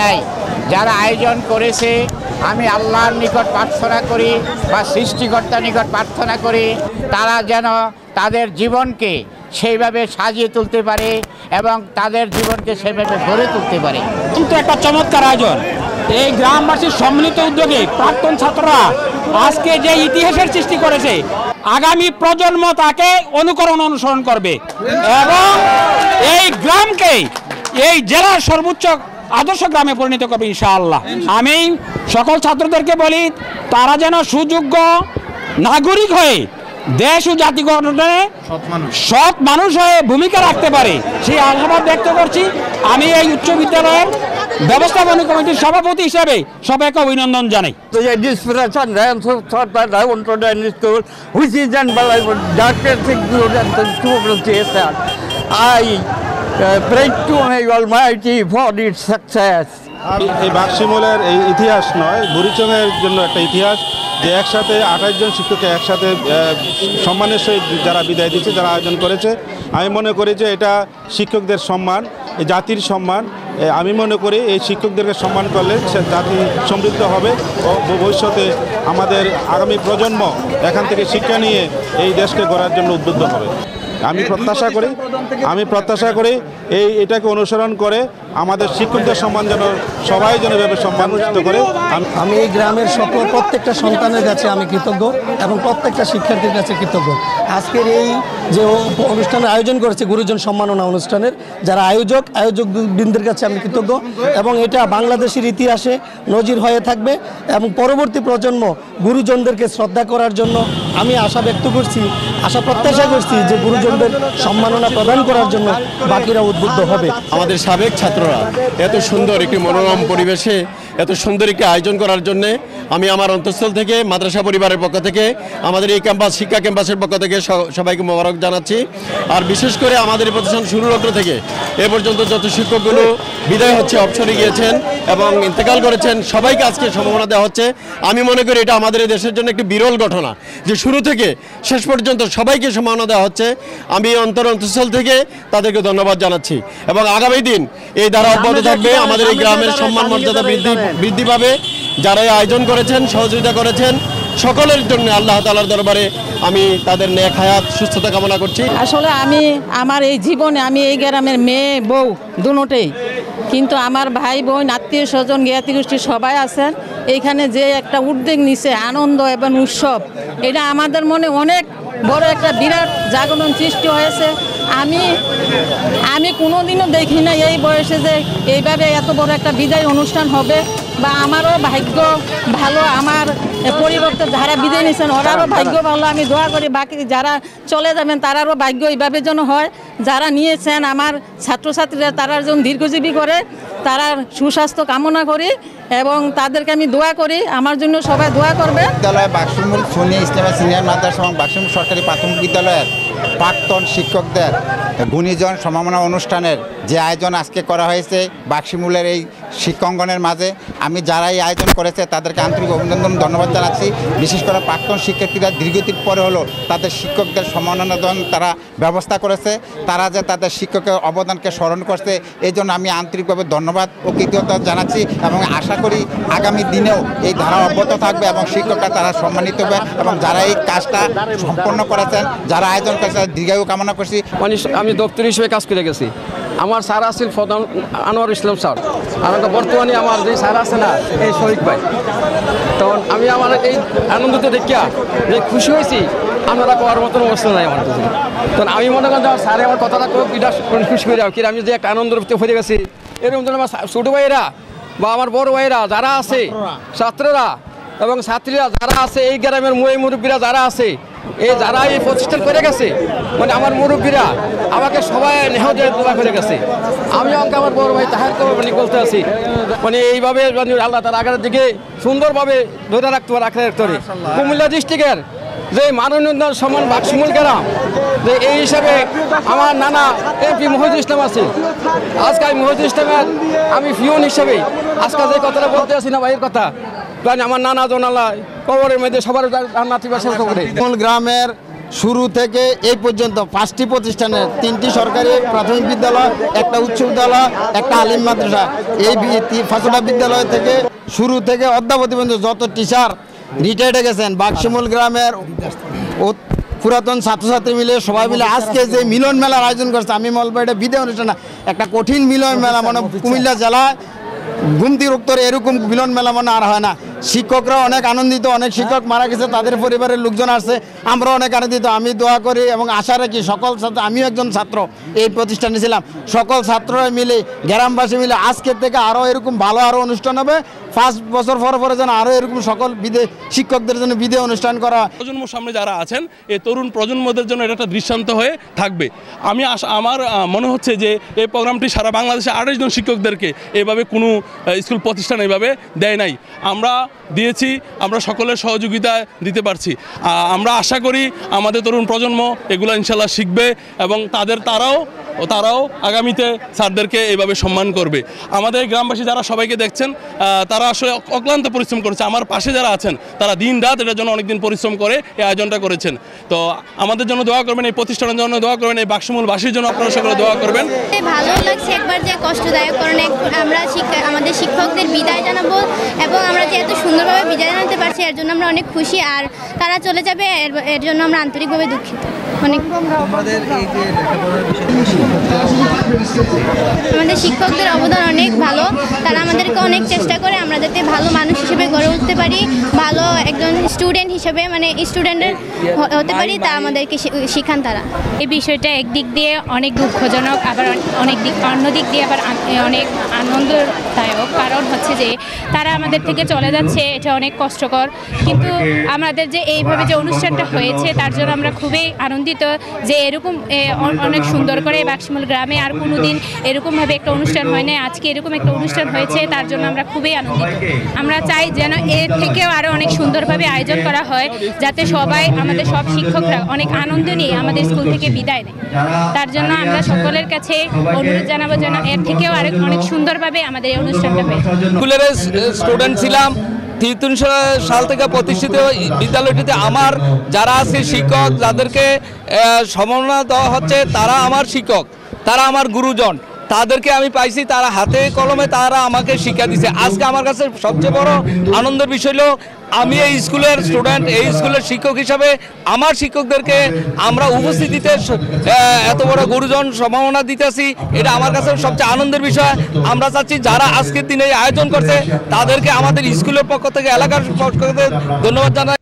নাই যারা আয়োজন করেছে আমি আল্লাহর নিকট প্রার্থনা করি বা সৃষ্টিকর্তার নিকট প্রার্থনা করি তারা যেন তাদের জীবনকে সেইভাবে সাজিয়ে তুলতে পারে এবং তাদের জীবনকে সেভাবে গড়ে তুলতে পারে। কিন্তু একটা চমৎকার আয়োজন, এই গ্রামবাসীর সম্মিলিত উদ্যোগে প্রাক্তন ছাত্ররা আজকে যে ইতিহাসের সৃষ্টি করেছে আগামী প্রজন্ম তাকে অনুসরণ করবে এবং এই গ্রামকে এই জেলার সর্বোচ্চ আদর্শ গ্রামে পরিণত করবে ইনশাআল্লাহ। আমি সকল ছাত্রদেরকে বলি তারা যেন সুযোগ্য নাগরিক হয়ে দেশ ও জাতি গঠনে সৎ মানুষ হয়ে ভূমিকা রাখতে পারে সেই আশাবাদ ব্যক্ত করছি। আমি এই উচ্চ বিদ্যালয়ের ব্যবস্থাপনা কমিটির সভাপতি হিসেবে সবাইকে অভিনন্দন জানাই। এই বাক্সিমূলের এই ইতিহাস নয়, বুড়িচংয়ের জন্য একটা ইতিহাস যে একসাথে 28 জন শিক্ষককে একসাথে সম্মানের সহিত যারা বিদায় দিচ্ছে, যারা আয়োজন করেছে। আমি মনে করি যে এটা শিক্ষকদের সম্মান, এই জাতির সম্মান। আমি মনে করি এই শিক্ষকদেরকে সম্মান করলে সে জাতি সমৃদ্ধ হবে ও ভবিষ্যতে আমাদের আগামী প্রজন্ম এখান থেকে শিক্ষা নিয়ে এই দেশকে গড়ার জন্য উদ্বুদ্ধ হবে। আমি প্রত্যাশা করি এটাকে অনুসরণ করে আমাদের শিক্ষকদের সম্মান যেন সবাই যেন এভাবে সম্মানিত করে। আমি এই গ্রামের প্রত্যেকটা সন্তানের কাছে আমি কৃতজ্ঞ এবং প্রত্যেকটা শিক্ষার্থীর কাছে কৃতজ্ঞ। আজকের এই যে অনুষ্ঠানের আয়োজন করেছে গুরুজন সম্মাননা অনুষ্ঠানের যারা আয়োজকবৃন্দের কাছে আমি কৃতজ্ঞ এবং এটা বাংলাদেশের ইতিহাসে নজির হয়ে থাকবে এবং পরবর্তী প্রজন্ম গুরুজনদেরকে শ্রদ্ধা করার জন্য আমি আশা প্রত্যাশা করছি যে গুরুজনদের সম্মাননা প্রদান করার জন্য বাকিরা উদ্বুদ্ধ হবে। আমাদের সাবেক ছাত্ররা এত সুন্দর একটি মনোরম পরিবেশে এত সুন্দর একটি আয়োজন করার জন্য আমি আমার অন্তঃস্থল থেকে মাদ্রাসা পরিবারের পক্ষ থেকে আমাদের এই শিক্ষা ক্যাম্পাসের পক্ষ থেকে সবাইকে মোবারক জানাচ্ছি। আর বিশেষ করে আমাদের এই প্রতিষ্ঠান শুরুলগ্ন থেকে এ পর্যন্ত যত শিক্ষকগুলো বিদায় হচ্ছে, অবসরে গিয়েছেন এবং ইন্তেকাল করেছেন, সবাইকে আজকে সম্মাননা দেওয়া হচ্ছে। আমি মনে করি এটা আমাদের এই দেশের জন্য একটি বিরল ঘটনা যে শুরু থেকে শেষ পর্যন্ত সবাইকে সম্মাননা দেওয়া হচ্ছে। আমি অন্তঃস্থল থেকে তাদেরকে ধন্যবাদ জানাচ্ছি এবং আগামী দিন এই ধারা অব্যাহত থাকবে। আমাদের এই গ্রামের সম্মান মর্যাদা বৃদ্ধি পাবে। যারা আয়োজন করেছেন, সহযোগিতা করেছেন, সকলের জন্য আল্লাহ তাআলার দরবারে আমি তাদের নেক হায়াত সুস্থতা কামনা করছি। আসলে আমার এই জীবনে আমি এই গ্রামের মেয়ে বউ দুটোই, কিন্তু আমার ভাই বোন আত্মীয় স্বজন জ্ঞাতি গোষ্ঠী সবাই আছেন। এইখানে যে একটা উদ্যোগ নিছে আনন্দ এবং উৎসব, এটা আমাদের মনে অনেক বড় একটা বিরাট জাগরণ সৃষ্টি হয়েছে। আমি কোনোদিনও দেখি না এই বয়সে যে এইভাবে এত বড় একটা বিদায় অনুষ্ঠান হবে বা আমারও ভাগ্য ভালো, আমার পরিবর্তে যারা বিদায় নিয়েছেন ওরারও ভাগ্য ভালো। আমি দোয়া করি বাকি যারা চলে যাবেন তারারও ভাগ্য এইভাবে যেন হয়। যারা নিয়েছেন আমার ছাত্রছাত্রীরা তারা যেন দীর্ঘজীবী করে, তারা সুস্বাস্থ্য কামনা করি এবং তাদেরকে আমি দোয়া করি, আমার জন্য সবাই দোয়া করবে। বিদ্যালয় বাক্সিমূল সোনিয়া ইসলামিয়া সিনিয়র মাদ্রাসা এবং বাক্সিমূল সরকারি প্রাথমিক বিদ্যালয়ের প্রাক্তন শিক্ষকদের গুণীজন সম্মাননা অনুষ্ঠানের যে আয়োজন আজকে করা হয়েছে বাক্সিমূলের এই শিক্ষাঙ্গনের মাঝে, আমি যারা এই আয়োজন করেছে তাদেরকে আন্তরিক অভিনন্দন ধন্যবাদ জানাচ্ছি। বিশেষ করে প্রাক্তন শিক্ষার্থীরা দীর্ঘদিন পরে হলো তাদের শিক্ষকদের সম্মাননা তারা ব্যবস্থা করেছে, তারা যে তাদের শিক্ষকের অবদানকে স্মরণ করছে এই জন্য আমি আন্তরিকভাবে ধন্যবাদ ও কৃতজ্ঞতা জানাচ্ছি এবং আশা করি আগামী দিনেও এই ধারা অব্যাহত থাকবে এবং শিক্ষকরা তারা সম্মানিত হবে এবং যারা এই কাজটা সম্পন্ন করেছেন, যারা আয়োজন করেছেন দীর্ঘায়ু কামনা করছি। আমি দপ্তর হিসেবে কাজ করে গেছি। আমার স্যার আছিল প্রধান আনোয়ার ইসলাম স্যার, আর বর্তমানে আমার যে স্যার আছে না এই শরীফ ভাই, তখন আমি আমার এই আনন্দতে দেখিয়া যে খুশি হয়েছি আপনারা পাওয়ার মতন অবস্থা নাই আমার কাছে। তখন আমি মনে করেন আমার স্যারে আমার কথাটা এটা খুশি করে কি আমি যে এক আনন্দ হয়ে গেছি। এরকম ধরনের আমার ছোটো ভাইয়েরা বা আমার বড় ভাইয়েরা যারা আছে, ছাত্ররা এবং ছাত্রীরা যারা আছে, এই গ্রামের মুরব্বীরা যারা আছে, যারা এই প্রতিষ্ঠান করে গেছে, মানে আমার মুরব্বীরা আমাকে সবাই নেহজে দোয়া করে গেছে। আমি অঙ্কে আমার বড় ভাই তাহার মানে বলতে আছি, মানে এইভাবে আল্লাহ তার আগের দিকে সুন্দরভাবে ধরে রাখতে পারে। কুমিল্লা ডিস্ট্রিক্টের যে মাননীয় সমান বাক্সিমূল গ্রাম, যে এই হিসাবে আমার নানা এমপি মহিদুল ইসলাম আছে। আজকে আমি মহিদুল ইসলামের আমি পিয়ন হিসাবে আজকে যে কথাটা বলতে আছি না ভাইয়ের কথা, আমার নানা জনালা কবরের মধ্যে সবার নাতি বাসা করে। গ্রামের শুরু থেকে এই পর্যন্ত 5টি প্রতিষ্ঠানের 3টি সরকারি প্রাথমিক বিদ্যালয়, একটা উচ্চ বিদ্যালয়, একটা আলিম মাদ্রাসা, এই 5টা বিদ্যালয় থেকে শুরু থেকে অদ্যাবধি পর্যন্ত যত টিচার রিটায়ার্ডে গেছেন বাক্সিমূল গ্রামের পুরাতন ছাত্রছাত্রী মিলে সবাই মিলে আজকে যে মিলন মেলার আয়োজন করছে, আমি বলবো এটা বিদায় অনুষ্ঠান না, একটা কঠিন মিলন মেলা। মানে কুমিল্লা জেলায় গুমতির উত্তরে এরকম মিলন মেলা মনে আর হয় না। শিক্ষকরা অনেক আনন্দিত, অনেক শিক্ষক মারা গেছে, তাদের পরিবারের লোকজন আসছে, আমরা অনেক আনন্দিত। আমি দোয়া করি এবং আশা রাখি সকল ছাত্র, আমিও একজন ছাত্র এই প্রতিষ্ঠানে ছিলাম, সকল ছাত্ররা মিলে গ্রামবাসী মিলে আজকের থেকে আরও এরকম ভালো আরও অনুষ্ঠান হবে। 5 বছর পরে যেন আরও এরকম সকল শিক্ষকদের জন্য বিদায় অনুষ্ঠান করা। প্রজন্ম সামনে যারা আছেন এই তরুণ প্রজন্মদের জন্য এটা একটা দৃষ্টান্ত হয়ে থাকবে। আমার মনে হচ্ছে যে এই প্রোগ্রামটি সারা বাংলাদেশে 28 জন শিক্ষকদেরকে এভাবে কোনো স্কুল প্রতিষ্ঠান এভাবে দেয় নাই, আমরা দিয়েছি, আমরা সকলের সহযোগিতা দিতে পারছি। আমরা আশা করি আমাদের তরুণ প্রজন্ম এগুলো ইনশাল্লাহ শিখবে এবং তারাও আগামীতে স্যারদেরকে এইভাবে সম্মান করবে। আমাদের গ্রামবাসী যারা সবাইকে দেখছেন তারা আসলে অক্লান্ত পরিশ্রম করেছে, আমার পাশে যারা আছেন তারা দিন রাত এটার জন্য অনেকদিন পরিশ্রম করে এই আয়োজনটা করেছেন। তো আমাদের জন্য দোয়া করবেন, এই প্রতিষ্ঠানের জন্য দোয়া করবেন, এই বাক্সমূলবাসীর জন্য আপনারা সকলে দোয়া করবেন। ভালো লাগছে একবার যে কষ্টদায়ক, কারণ আমরা আমাদের শিক্ষকদের বিদায় জানাবো এবং আমরা যে এত সুন্দরভাবে বিদায় জানাতে পারছি এর জন্য আমরা অনেক খুশি। আর তারা চলে যাবে এর জন্য আমরা আন্তরিকভাবে দুঃখিত। আমাদের শিক্ষকদের অবদান অনেক ভালো, তারা আমাদেরকে অনেক চেষ্টা করে আমরা যাতে ভালো মানুষ হিসেবে গড়ে উঠতে পারি, ভালো একজন স্টুডেন্ট হিসেবে মানে স্টুডেন্টের হতে পারি, তা আমাদেরকে শিখান তারা। এই বিষয়টা একদিক দিয়ে অনেক দুঃখজনক, আবার অন্য দিক দিয়ে আবার অনেক আনন্দদায়ক। কারণ হচ্ছে যে তারা আমাদের থেকে চলে যাচ্ছে, এটা অনেক কষ্টকর, কিন্তু আমাদের যে এইভাবে যে অনুষ্ঠানটা হয়েছে তার জন্য আমরা খুবই আনন্দিত যে এরকম অনেক সুন্দর করে বাক্সমূল গ্রামে আর কোনোদিন এরকমভাবে একটা অনুষ্ঠান হয় না, আজকে এরকম একটা অনুষ্ঠান হয়েছে, তার জন্য আমরা খুবই আনন্দিত। আমরা চাই যেন এর থেকেও আরও অনেক সুন্দরভাবে আয়োজন করা হয়, যাতে সবাই আমাদের সব শিক্ষকরা অনেক আনন্দ নিয়ে আমাদের স্কুল থেকে বিদায় নেয়। তার জন্য আমরা সকলের কাছে অনুরোধ জানাবো যেন এর থেকেও আরও অনেক সুন্দরভাবে আমাদের এই অনুষ্ঠানটা হয়। স্কুলের স্টুডেন্ট ছিলাম, 1993 সাল থেকে প্রতিষ্ঠিত বিদ্যালয়টিতে আমার যারা আছে শিক্ষক, যাদেরকে সম্মাননা দেওয়া হচ্ছে, তারা আমার শিক্ষক, তারা আমার গুরুজন, তাদেরকে আমি পাইছি, তারা হাতে কলমে তারা আমাকে শিক্ষা দিছে। আজকে আমার কাছে সবচেয়ে বড় আনন্দের বিষয় হলো আমি এই স্কুলের স্টুডেন্ট, এই স্কুলের শিক্ষক হিসাবে আমার শিক্ষকদেরকে আমরা উপস্থিতিতে এত বড় গুরুজন সম্মাননা দিতেছি, এটা আমার কাছে সবচেয়ে আনন্দের বিষয়। আমরা চাচ্ছি যারা আজকের দিনে এই আয়োজন করছে তাদেরকে আমাদের স্কুলের পক্ষ থেকে, এলাকার পক্ষ থেকে ধন্যবাদ জানাই।